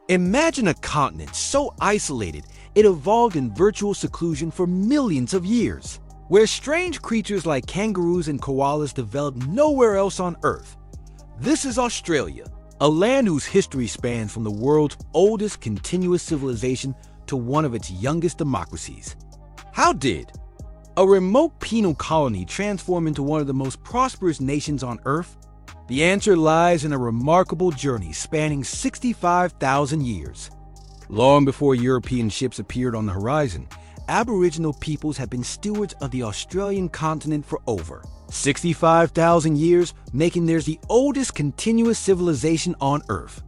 Imagine a continent so isolated it evolved in virtual seclusion for millions of years, where strange creatures like kangaroos and koalas developed nowhere else on Earth. This is Australia, a land whose history spans from the world's oldest continuous civilization to one of its youngest democracies. How did a remote penal colony transform into one of the most prosperous nations on Earth? The answer lies in a remarkable journey spanning 65,000 years. Long before European ships appeared on the horizon, Aboriginal peoples have been stewards of the Australian continent for over 65,000 years, making theirs the oldest continuous civilization on Earth.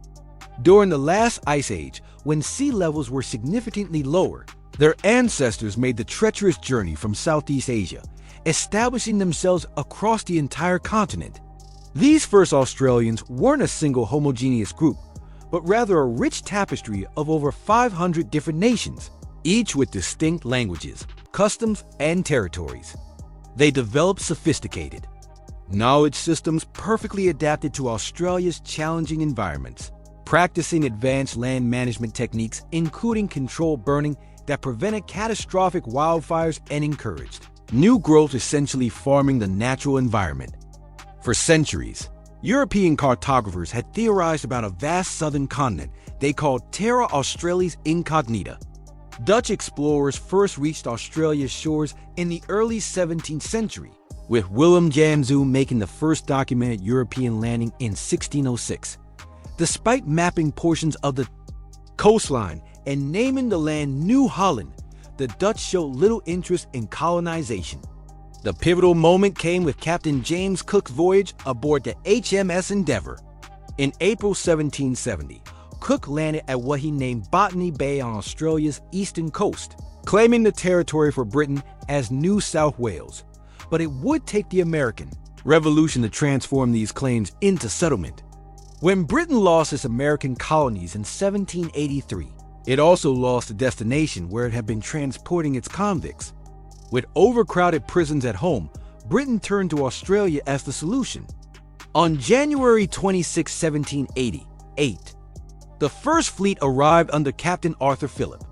During the last ice age, when sea levels were significantly lower, their ancestors made the treacherous journey from Southeast Asia, establishing themselves across the entire continent. These first Australians weren't a single homogeneous group, but rather a rich tapestry of over 500 different nations, each with distinct languages, customs, and territories. They developed sophisticated knowledge systems perfectly adapted to Australia's challenging environments, practicing advanced land management techniques, including controlled burning that prevented catastrophic wildfires and encouraged new growth, essentially farming the natural environment. For centuries, European cartographers had theorized about a vast southern continent they called Terra Australis Incognita. Dutch explorers first reached Australia's shores in the early 17th century, with Willem Janssens making the first documented European landing in 1606. Despite mapping portions of the coastline and naming the land New Holland, the Dutch showed little interest in colonization. The pivotal moment came with Captain James Cook's voyage aboard the HMS Endeavour. In April 1770, Cook landed at what he named Botany Bay on Australia's eastern coast, claiming the territory for Britain as New South Wales. But it would take the American Revolution to transform these claims into settlement. When Britain lost its American colonies in 1783, it also lost the destination where it had been transporting its convicts. With overcrowded prisons at home, Britain turned to Australia as the solution. On January 26, 1788, the First Fleet arrived under Captain Arthur Phillip,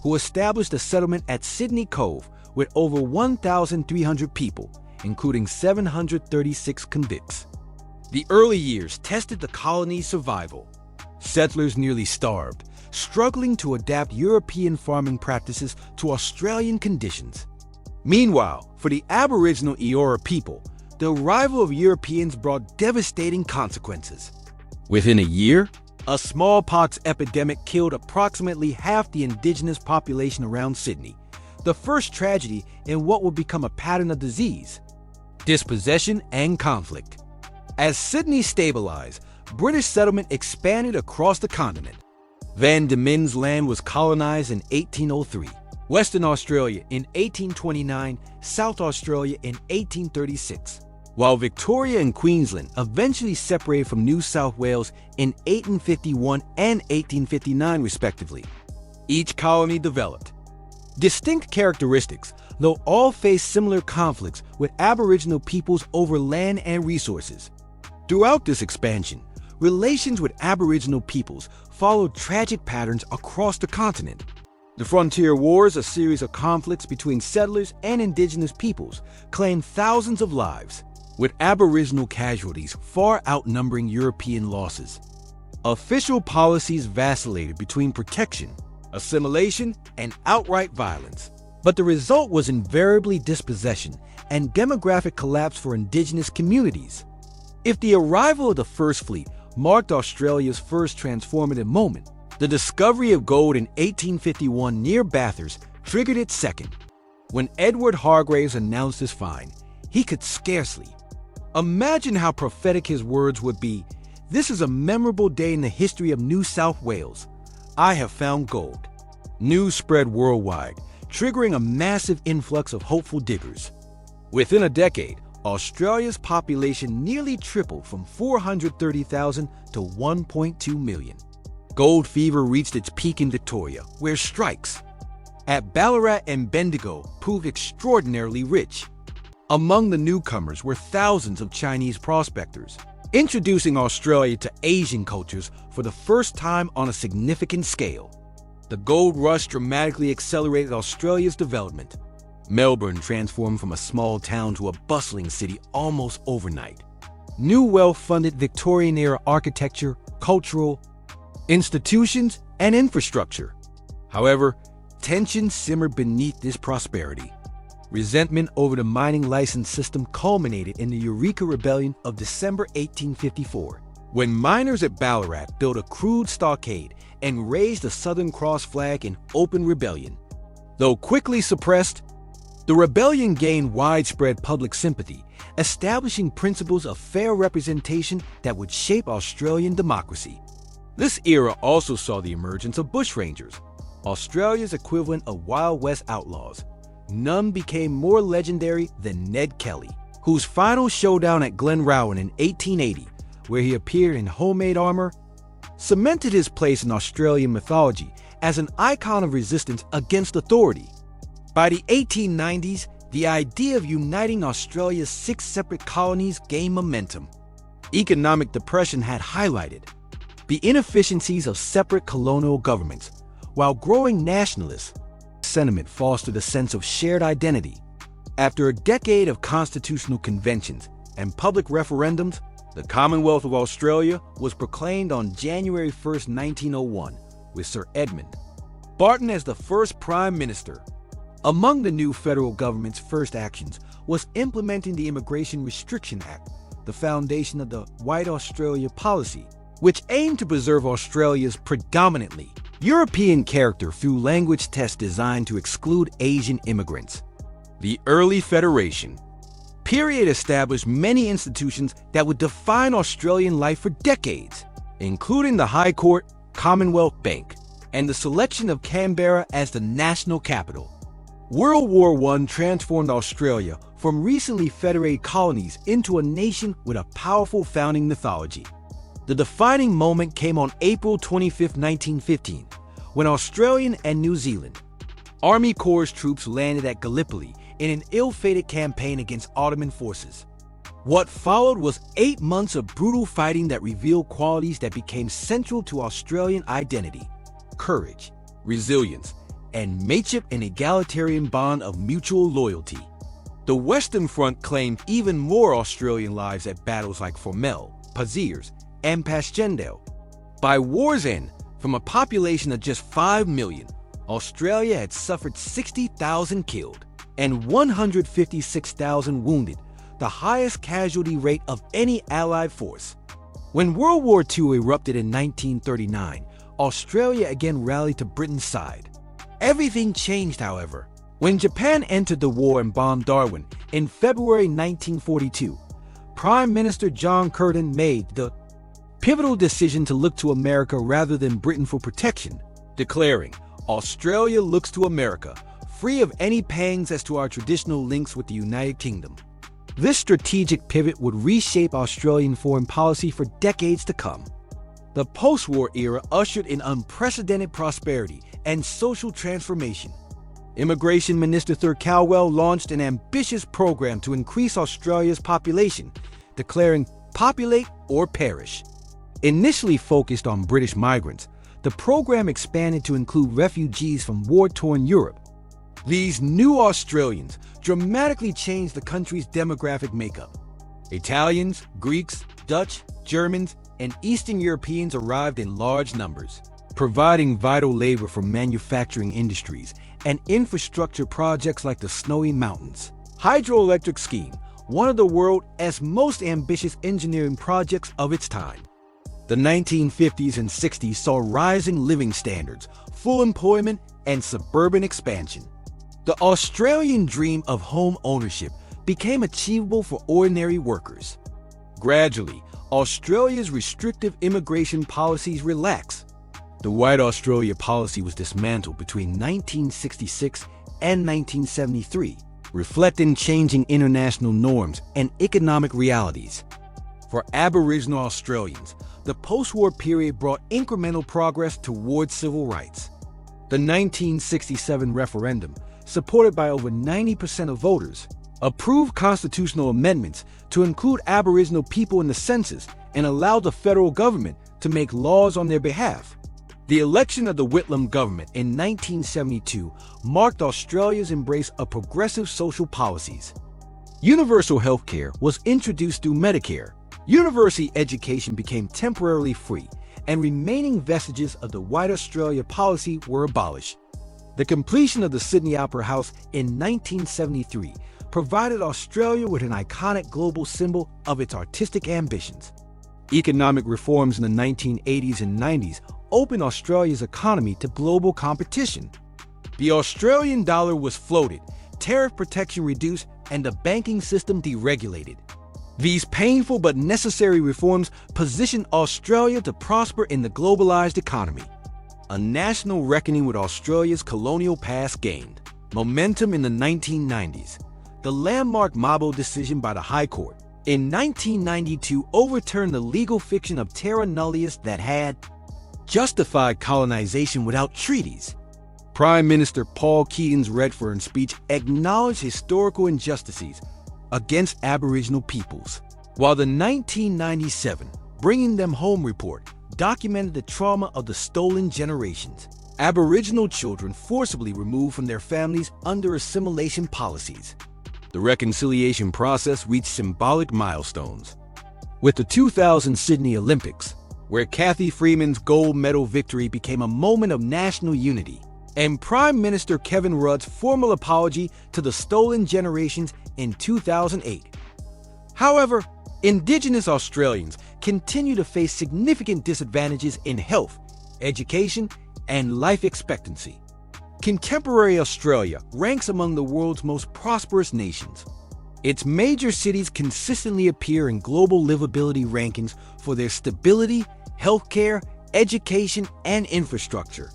who established a settlement at Sydney Cove with over 1,300 people, including 736 convicts. The early years tested the colony's survival. Settlers nearly starved, struggling to adapt European farming practices to Australian conditions. Meanwhile, for the Aboriginal Eora people, the arrival of Europeans brought devastating consequences. Within a year, a smallpox epidemic killed approximately half the indigenous population around Sydney, the first tragedy in what would become a pattern of disease, dispossession, and conflict. As Sydney stabilized, British settlement expanded across the continent. Van Diemen's Land was colonized in 1803. Western Australia in 1829, South Australia in 1836, while Victoria and Queensland eventually separated from New South Wales in 1851 and 1859 respectively. Each colony developed distinct characteristics, though all faced similar conflicts with Aboriginal peoples over land and resources. Throughout this expansion, relations with Aboriginal peoples followed tragic patterns across the continent. The Frontier Wars, a series of conflicts between settlers and indigenous peoples, claimed thousands of lives, with Aboriginal casualties far outnumbering European losses. Official policies vacillated between protection, assimilation, and outright violence, but the result was invariably dispossession and demographic collapse for indigenous communities. If the arrival of the First Fleet marked Australia's first transformative moment, the discovery of gold in 1851 near Bathurst triggered its second. When Edward Hargreaves announced his find, he could scarcely imagine how prophetic his words would be. "This is a memorable day in the history of New South Wales. I have found gold." News spread worldwide, triggering a massive influx of hopeful diggers. Within a decade, Australia's population nearly tripled from 430,000 to 1.2 million. Gold fever reached its peak in Victoria, where strikes at Ballarat and Bendigo proved extraordinarily rich. Among the newcomers were thousands of Chinese prospectors, introducing Australia to Asian cultures for the first time on a significant scale. The gold rush dramatically accelerated Australia's development. Melbourne transformed from a small town to a bustling city almost overnight. New well-funded Victorian-era architecture, cultural institutions, and infrastructure. However, tension simmered beneath this prosperity. Resentment over the mining license system culminated in the Eureka Rebellion of December 1854, when miners at Ballarat built a crude stockade and raised the Southern Cross flag in open rebellion. Though quickly suppressed, the rebellion gained widespread public sympathy, establishing principles of fair representation that would shape Australian democracy. This era also saw the emergence of bushrangers, Australia's equivalent of Wild West outlaws. None became more legendary than Ned Kelly, whose final showdown at Glenrowan in 1880, where he appeared in homemade armor, cemented his place in Australian mythology as an icon of resistance against authority. By the 1890s, the idea of uniting Australia's 6 separate colonies gained momentum. Economic depression had highlighted the inefficiencies of separate colonial governments, while growing nationalist sentiment fostered a sense of shared identity. After a decade of constitutional conventions and public referendums, the Commonwealth of Australia was proclaimed on January 1, 1901, with Sir Edmund Barton as the first Prime Minister. Among the new federal government's first actions was implementing the Immigration Restriction Act, the foundation of the White Australia policy, which aimed to preserve Australia's predominantly European character through language tests designed to exclude Asian immigrants. The early Federation period established many institutions that would define Australian life for decades, including the High Court, Commonwealth Bank, and the selection of Canberra as the national capital. World War I transformed Australia from recently federated colonies into a nation with a powerful founding mythology. The defining moment came on April 25, 1915, when Australian and New Zealand Army Corps troops landed at Gallipoli in an ill-fated campaign against Ottoman forces. What followed was 8 months of brutal fighting that revealed qualities that became central to Australian identity: courage, resilience, and mateship, an egalitarian bond of mutual loyalty. The Western Front claimed even more Australian lives at battles like Fromelles, Paziers, and Passchendaele. By war's end, from a population of just 5 million, Australia had suffered 60,000 killed and 156,000 wounded, the highest casualty rate of any Allied force. When World War II erupted in 1939, Australia again rallied to Britain's side. Everything changed, however, when Japan entered the war and bombed Darwin in February 1942. Prime Minister John Curtin made the pivotal decision to look to America rather than Britain for protection, declaring, "Australia looks to America, free of any pangs as to our traditional links with the United Kingdom." This strategic pivot would reshape Australian foreign policy for decades to come. The post-war era ushered in unprecedented prosperity and social transformation. Immigration Minister Sir Calwell launched an ambitious program to increase Australia's population, declaring "populate or perish." Initially focused on British migrants, the program expanded to include refugees from war-torn Europe. These new Australians dramatically changed the country's demographic makeup. Italians, Greeks, Dutch, Germans, and Eastern Europeans arrived in large numbers, providing vital labor for manufacturing industries and infrastructure projects like the Snowy Mountains hydroelectric scheme, one of the world's most ambitious engineering projects of its time. The 1950s and 60s saw rising living standards, full employment, and suburban expansion. The Australian dream of home ownership became achievable for ordinary workers. Gradually, Australia's restrictive immigration policies relaxed. The White Australia policy was dismantled between 1966 and 1973, reflecting changing international norms and economic realities. For Aboriginal Australians, the post-war period brought incremental progress towards civil rights. The 1967 referendum, supported by over 90% of voters, approved constitutional amendments to include Aboriginal people in the census and allowed the federal government to make laws on their behalf. The election of the Whitlam government in 1972 marked Australia's embrace of progressive social policies. Universal health care was introduced through Medicare. University education became temporarily free, and remaining vestiges of the White Australia policy were abolished. The completion of the Sydney Opera House in 1973 provided Australia with an iconic global symbol of its artistic ambitions. Economic reforms in the 1980s and 90s opened Australia's economy to global competition. The Australian dollar was floated, tariff protection reduced, and the banking system deregulated. These painful but necessary reforms positioned Australia to prosper in the globalized economy. A national reckoning with Australia's colonial past gained momentum in the 1990s. The landmark Mabo decision by the High Court in 1992 overturned the legal fiction of terra nullius that had justified colonization without treaties. Prime Minister Paul Keating's Redfern speech acknowledged historical injustices against Aboriginal peoples, while the 1997 Bringing Them Home report documented the trauma of the stolen generations. Aboriginal children forcibly removed from their families under assimilation policies. The reconciliation process reached symbolic milestones. With the 2000 Sydney Olympics, where Cathy Freeman's gold medal victory became a moment of national unity, and Prime Minister Kevin Rudd's formal apology to the stolen generations in 2008. However, Indigenous Australians continue to face significant disadvantages in health, education, and life expectancy. Contemporary Australia ranks among the world's most prosperous nations. Its major cities consistently appear in global livability rankings for their stability, healthcare, education, and infrastructure.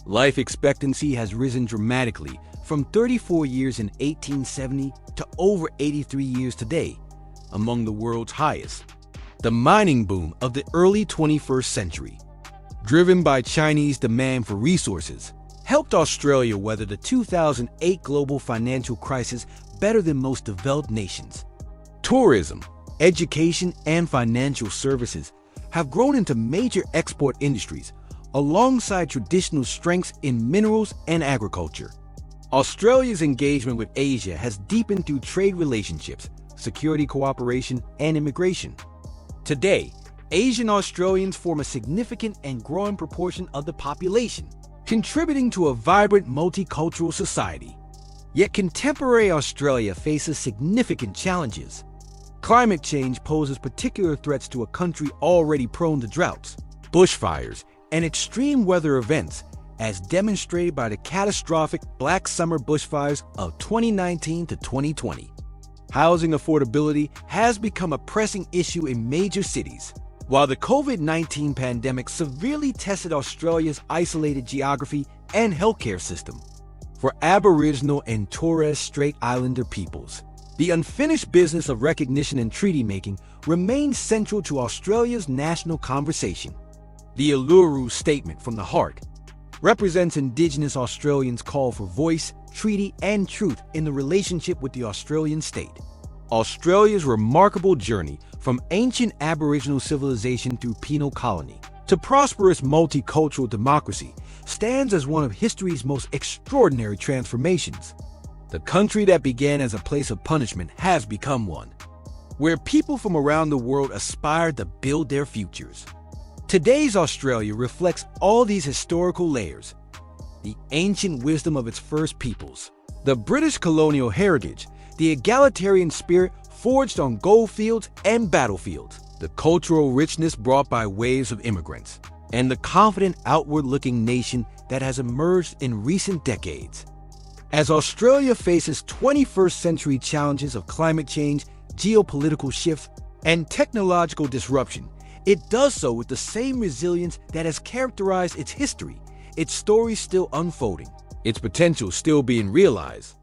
Life expectancy has risen dramatically from 34 years in 1870 to over 83 years today, among the world's highest. The mining boom of the early 21st century, driven by Chinese demand for resources, helped Australia weather the 2008 global financial crisis better than most developed nations. Tourism, education, and financial services have grown into major export industries, alongside traditional strengths in minerals and agriculture. Australia's engagement with Asia has deepened through trade relationships, security cooperation, and immigration. Today, Asian Australians form a significant and growing proportion of the population, contributing to a vibrant multicultural society. Yet contemporary Australia faces significant challenges. Climate change poses particular threats to a country already prone to droughts, bushfires, and extreme weather events, as demonstrated by the catastrophic Black Summer bushfires of 2019 to 2020. Housing affordability has become a pressing issue in major cities. While the COVID-19 pandemic severely tested Australia's isolated geography and healthcare system, for Aboriginal and Torres Strait Islander peoples, the unfinished business of recognition and treaty making remains central to Australia's national conversation. The Uluru Statement from the Heart represents Indigenous Australians' call for voice, treaty, and truth in the relationship with the Australian state. Australia's remarkable journey from ancient Aboriginal civilization through penal colony to prosperous multicultural democracy stands as one of history's most extraordinary transformations. The country that began as a place of punishment has become one where people from around the world aspire to build their futures. Today's Australia reflects all these historical layers: the ancient wisdom of its first peoples, the British colonial heritage, the egalitarian spirit forged on goldfields and battlefields, the cultural richness brought by waves of immigrants, and the confident, outward-looking nation that has emerged in recent decades. As Australia faces 21st century challenges of climate change, geopolitical shifts, and technological disruption, it does so with the same resilience that has characterized its history, its story still unfolding, its potential still being realized.